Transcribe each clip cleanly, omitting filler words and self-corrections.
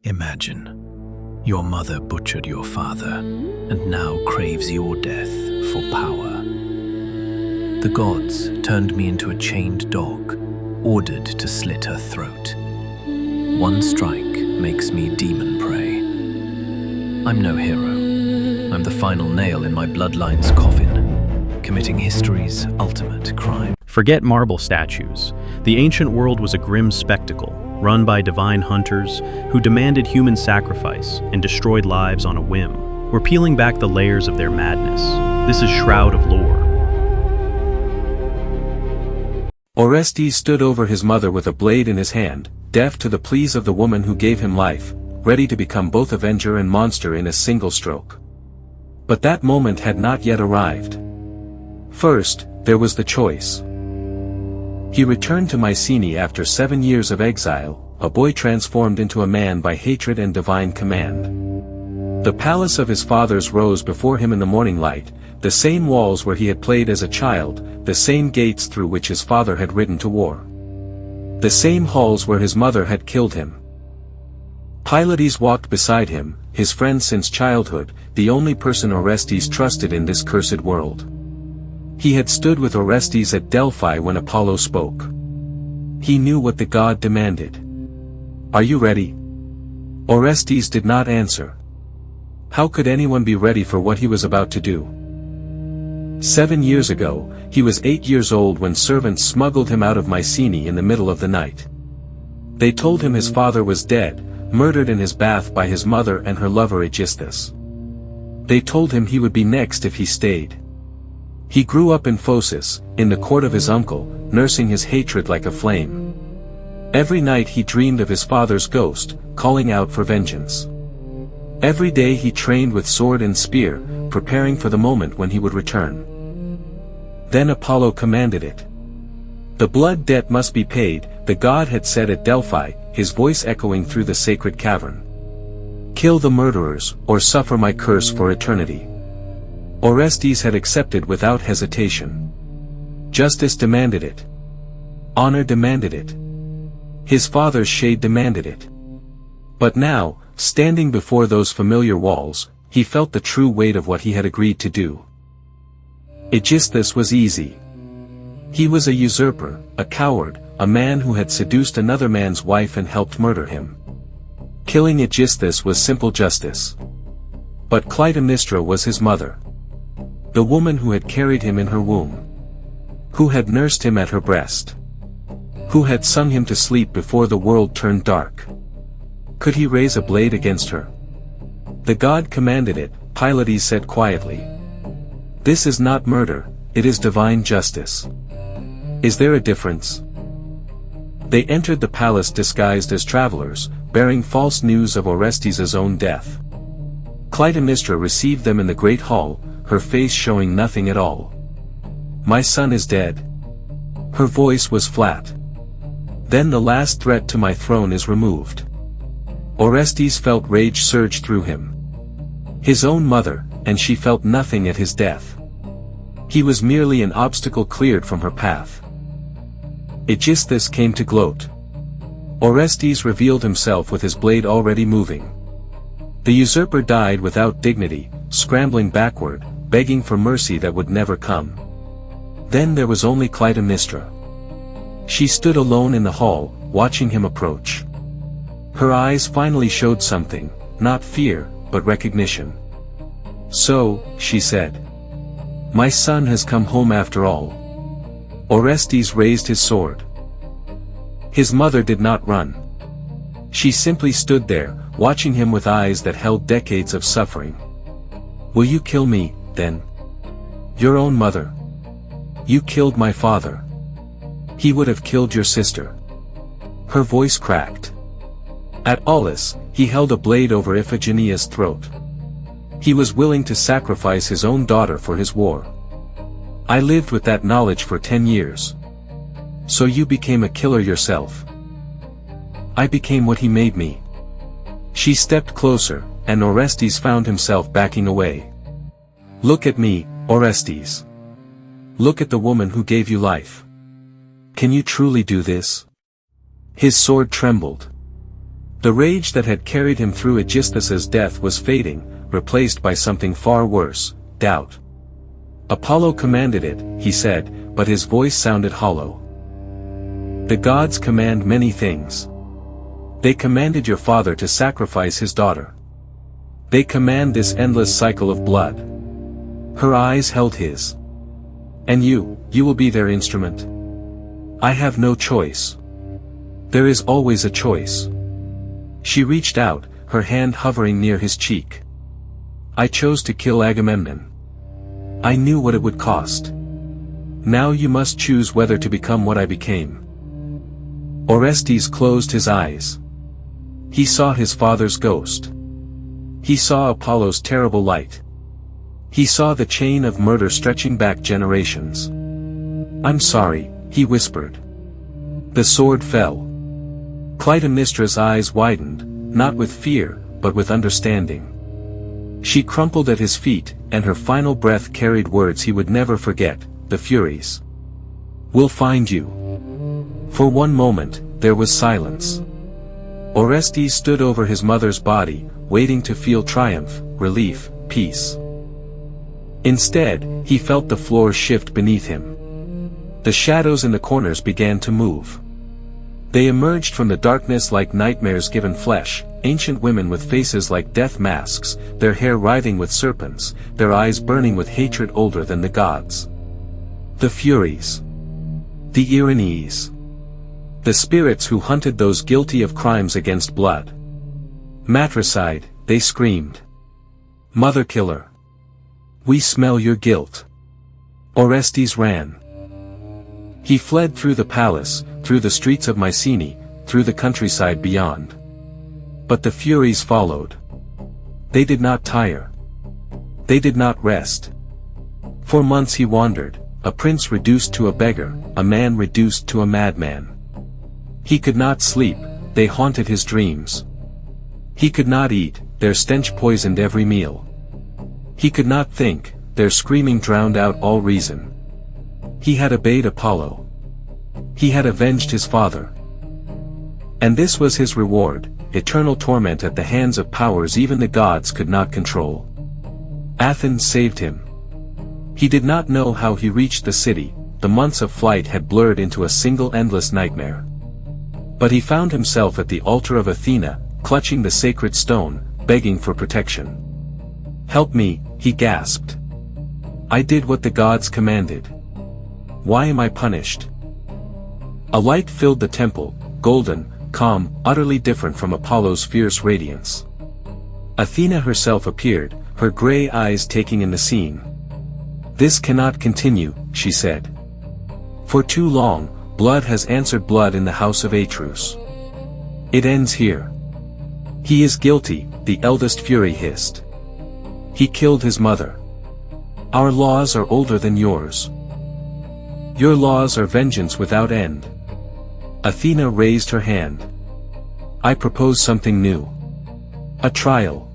Imagine, your mother butchered your father, and now craves your death for power. The gods turned me into a chained dog, ordered to slit her throat. One strike makes me demon prey. I'm no hero. I'm the final nail in my bloodline's coffin, committing history's ultimate crime. Forget marble statues. The ancient world was a grim spectacle, run by divine hunters who demanded human sacrifice and destroyed lives on a whim. We're peeling back the layers of their madness. This is Shroud of Lore. Orestes stood over his mother with a blade in his hand, deaf to the pleas of the woman who gave him life, ready to become both avenger and monster in a single stroke. But that moment had not yet arrived. First, there was the choice. He returned to Mycenae after 7 years of exile, a boy transformed into a man by hatred and divine command. The palace of his fathers rose before him in the morning light, the same walls where he had played as a child, the same gates through which his father had ridden to war. The same halls where his mother had killed him. Pylades walked beside him, his friend since childhood, the only person Orestes trusted in this cursed world. He had stood with Orestes at Delphi when Apollo spoke. He knew what the god demanded. "Are you ready?" Orestes did not answer. How could anyone be ready for what he was about to do? 7 years ago, he was 8 years old when servants smuggled him out of Mycenae in the middle of the night. They told him his father was dead, murdered in his bath by his mother and her lover Aegisthus. They told him he would be next if he stayed. He grew up in Phocis, in the court of his uncle, nursing his hatred like a flame. Every night he dreamed of his father's ghost, calling out for vengeance. Every day he trained with sword and spear, preparing for the moment when he would return. Then Apollo commanded it. The blood debt must be paid, the god had said at Delphi, his voice echoing through the sacred cavern. Kill the murderers, or suffer my curse for eternity. Orestes had accepted without hesitation. Justice demanded it. Honor demanded it. His father's shade demanded it. But now, standing before those familiar walls, he felt the true weight of what he had agreed to do. Aegisthus was easy. He was a usurper, a coward, a man who had seduced another man's wife and helped murder him. Killing Aegisthus was simple justice. But Clytemnestra was his mother. The woman who had carried him in her womb. Who had nursed him at her breast. Who had sung him to sleep before the world turned dark. Could he raise a blade against her? The god commanded it, Pylades said quietly. This is not murder, it is divine justice. Is there a difference? They entered the palace disguised as travelers, bearing false news of Orestes' own death. Clytemnestra received them in the great hall, her face showing nothing at all. My son is dead. Her voice was flat. Then the last threat to my throne is removed. Orestes felt rage surge through him. His own mother, and she felt nothing at his death. He was merely an obstacle cleared from her path. Aegisthus came to gloat. Orestes revealed himself with his blade already moving. The usurper died without dignity, scrambling backward, begging for mercy that would never come. Then there was only Clytemnestra. She stood alone in the hall, watching him approach. Her eyes finally showed something, not fear, but recognition. So, she said. My son has come home after all. Orestes raised his sword. His mother did not run. She simply stood there, watching him with eyes that held decades of suffering. Will you kill me, then? Your own mother. You killed my father. He would have killed your sister. Her voice cracked. At Aulis, he held a blade over Iphigenia's throat. He was willing to sacrifice his own daughter for his war. I lived with that knowledge for 10 years. So you became a killer yourself. I became what he made me. She stepped closer, and Orestes found himself backing away. Look at me, Orestes. Look at the woman who gave you life. Can you truly do this? His sword trembled. The rage that had carried him through Aegisthus's death was fading, replaced by something far worse, doubt. Apollo commanded it, he said, but his voice sounded hollow. The gods command many things. They commanded your father to sacrifice his daughter. They command this endless cycle of blood. Her eyes held his. And you will be their instrument. I have no choice. There is always a choice. She reached out, her hand hovering near his cheek. I chose to kill Agamemnon. I knew what it would cost. Now you must choose whether to become what I became. Orestes closed his eyes. He saw his father's ghost. He saw Apollo's terrible light. He saw the chain of murder stretching back generations. I'm sorry, he whispered. The sword fell. Clytemnestra's eyes widened, not with fear, but with understanding. She crumpled at his feet, and her final breath carried words he would never forget, the Furies. We'll find you. For one moment, there was silence. Orestes stood over his mother's body, waiting to feel triumph, relief, peace. Instead, he felt the floor shift beneath him. The shadows in the corners began to move. They emerged from the darkness like nightmares given flesh, ancient women with faces like death masks, their hair writhing with serpents, their eyes burning with hatred older than the gods. The Furies. The Erinyes. The spirits who hunted those guilty of crimes against blood. Matricide, they screamed. Mother killer. We smell your guilt. Orestes ran. He fled through the palace, through the streets of Mycenae, through the countryside beyond. But the Furies followed. They did not tire. They did not rest. For months he wandered, a prince reduced to a beggar, a man reduced to a madman. He could not sleep, they haunted his dreams. He could not eat, their stench poisoned every meal. He could not think, their screaming drowned out all reason. He had obeyed Apollo. He had avenged his father. And this was his reward, eternal torment at the hands of powers even the gods could not control. Athens saved him. He did not know how he reached the city, the months of flight had blurred into a single endless nightmare. But he found himself at the altar of Athena, clutching the sacred stone, begging for protection. Help me, he gasped. I did what the gods commanded. Why am I punished? A light filled the temple, golden, calm, utterly different from Apollo's fierce radiance. Athena herself appeared, her gray eyes taking in the scene. This cannot continue, she said. For too long, blood has answered blood in the House of Atreus. It ends here. He is guilty, the eldest Fury hissed. He killed his mother. Our laws are older than yours. Your laws are vengeance without end. Athena raised her hand. I propose something new. A trial.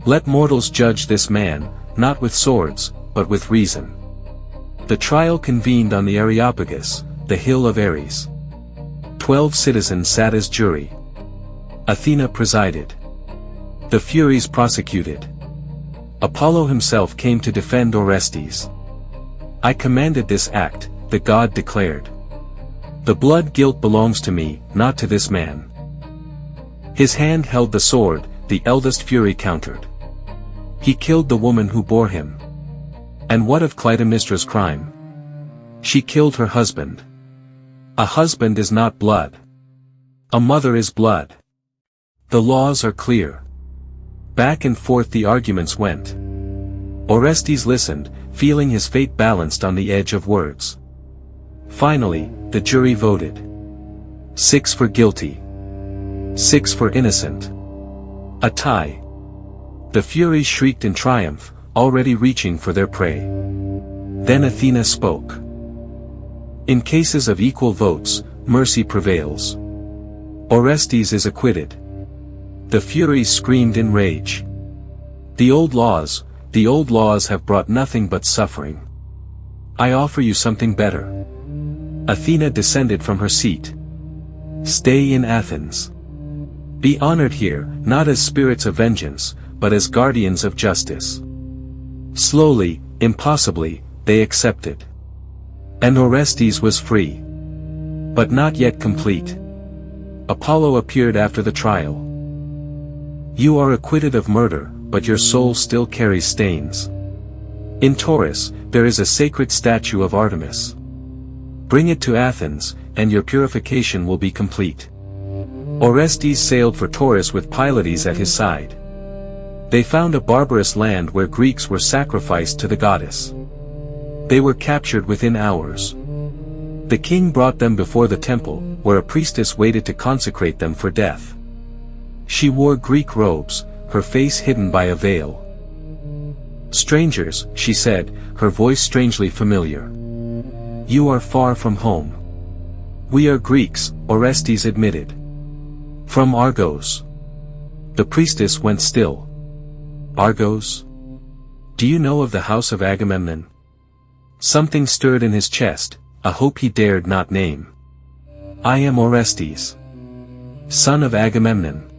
Let mortals judge this man, not with swords, but with reason. The trial convened on the Areopagus, the hill of Ares. 12 citizens sat as jury. Athena presided. The Furies prosecuted. Apollo himself came to defend Orestes. I commanded this act, the god declared. The blood guilt belongs to me, not to this man. His hand held the sword, the eldest Fury countered. He killed the woman who bore him. And what of Clytemnestra's crime? She killed her husband. A husband is not blood. A mother is blood. The laws are clear. Back and forth the arguments went. Orestes listened, feeling his fate balanced on the edge of words. Finally, the jury voted. 6 for guilty. 6 for innocent. A tie. The Furies shrieked in triumph, already reaching for their prey. Then Athena spoke. In cases of equal votes, mercy prevails. Orestes is acquitted. The Furies screamed in rage. The old laws have brought nothing but suffering. I offer you something better. Athena descended from her seat. Stay in Athens. Be honored here, not as spirits of vengeance, but as guardians of justice. Slowly, impossibly, they accepted. And Orestes was free. But not yet complete. Apollo appeared after the trial. You are acquitted of murder, but your soul still carries stains. In Taurus, there is a sacred statue of Artemis. Bring it to Athens, and your purification will be complete. Orestes sailed for Taurus with Pylades at his side. They found a barbarous land where Greeks were sacrificed to the goddess. They were captured within hours. The king brought them before the temple, where a priestess waited to consecrate them for death. She wore Greek robes, her face hidden by a veil. Strangers, she said, her voice strangely familiar. You are far from home. We are Greeks, Orestes admitted. From Argos. The priestess went still. Argos? Do you know of the House of Agamemnon? Something stirred in his chest, a hope he dared not name. I am Orestes, son of Agamemnon.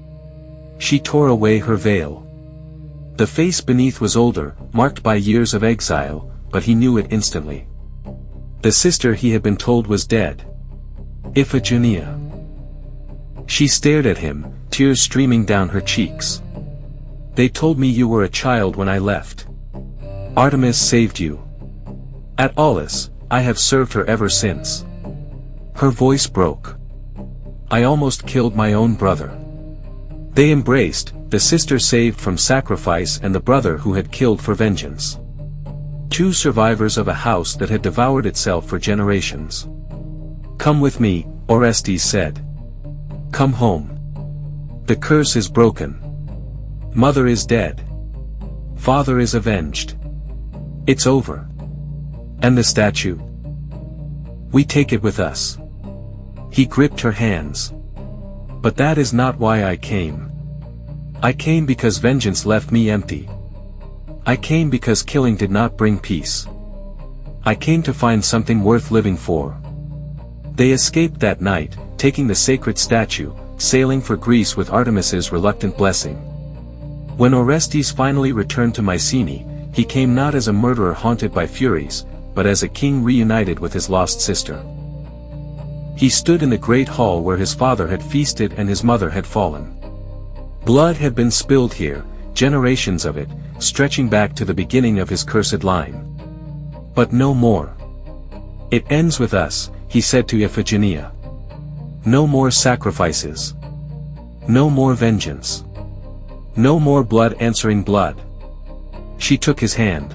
She tore away her veil. The face beneath was older, marked by years of exile, but he knew it instantly. The sister he had been told was dead. Iphigenia. She stared at him, tears streaming down her cheeks. They told me you were a child when I left. Artemis saved you. At Aulis, I have served her ever since. Her voice broke. I almost killed my own brother. They embraced, the sister saved from sacrifice and the brother who had killed for vengeance. Two survivors of a house that had devoured itself for generations. Come with me, Orestes said. Come home. The curse is broken. Mother is dead. Father is avenged. It's over. And the statue? We take it with us. He gripped her hands. But that is not why I came. I came because vengeance left me empty. I came because killing did not bring peace. I came to find something worth living for. They escaped that night, taking the sacred statue, sailing for Greece with Artemis's reluctant blessing. When Orestes finally returned to Mycenae, he came not as a murderer haunted by furies, but as a king reunited with his lost sister. He stood in the great hall where his father had feasted and his mother had fallen. Blood had been spilled here, generations of it, stretching back to the beginning of his cursed line. But no more. It ends with us, he said to Iphigenia. No more sacrifices. No more vengeance. No more blood answering blood. She took his hand.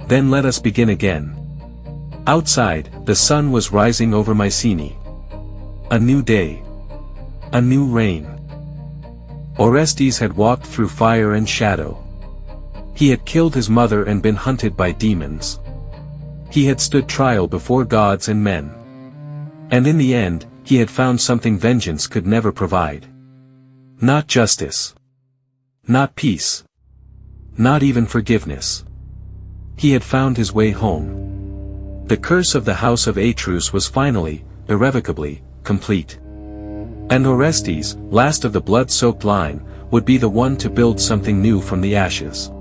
Then let us begin again. Outside, the sun was rising over Mycenae. A new day. A new reign. Orestes had walked through fire and shadow. He had killed his mother and been hunted by demons. He had stood trial before gods and men. And in the end, he had found something vengeance could never provide. Not justice. Not peace. Not even forgiveness. He had found his way home. The curse of the House of Atreus was finally, irrevocably, complete. And Orestes, last of the blood-soaked line, would be the one to build something new from the ashes.